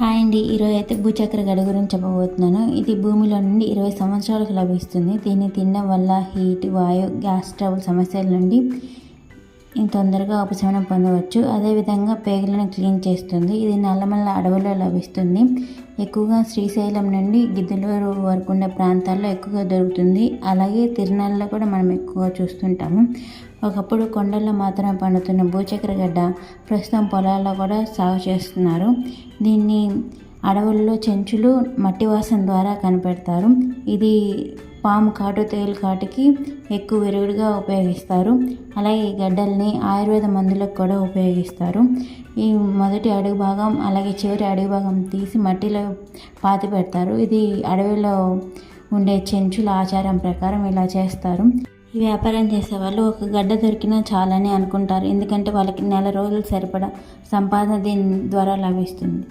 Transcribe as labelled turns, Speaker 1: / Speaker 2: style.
Speaker 1: Hi అండి. ఈరోజు అయితే భూచక్ర గడ్డ గురించి చెప్పబోతున్నాను. ఇది భూమిలో నుండి 20 సంవత్సరాలకు లభిస్తుంది. దీన్ని తినడం వల్ల హీట్, వాయు, గ్యాస్ ట్రబుల్ సమస్యల నుండి తొందరగా ఉపశమనం పొందవచ్చు. అదేవిధంగా పేగులను క్లీన్ చేస్తుంది. ఇది నల్లమల్ల అడవుల్లో లభిస్తుంది. ఎక్కువగా శ్రీశైలం నుండి గిద్దలూరు వరకు ఉండే ప్రాంతాల్లో ఎక్కువగా దొరుకుతుంది. అలాగే తిరునాళ్ళలో కూడా మనం ఎక్కువగా చూస్తుంటాము. ఒకప్పుడు కొండల్లో మాత్రమే పండుతున్న భూచక్ర గడ్డ ప్రస్తుతం పొలాల్లో కూడా సాగు చేస్తున్నారు. దీన్ని అడవుల్లో చెంచులు మట్టి వాసన ద్వారా కనిపెడతారు. ఇది పాము కాటు, తేలు కాటుకి ఎక్కువ విరుగుడుగా ఉపయోగిస్తారు. అలాగే ఈ గడ్డల్ని ఆయుర్వేద మందులకు కూడా ఉపయోగిస్తారు. ఈ మొదటి అడుగు భాగం అలాగే చివరి అడుగు భాగం తీసి మట్టిలో పాతి పెడతారు. ఇది అడవిలో ఉండే చెంచుల ఆచారం ప్రకారం ఇలా చేస్తారు. ఈ వ్యాపారం చేసేవాళ్ళు ఒక గడ్డ దొరికినా చాలని అనుకుంటారు. ఎందుకంటే వాళ్ళకి నెల రోజులు సరిపడా సంపాదన దీని ద్వారా లభిస్తుంది.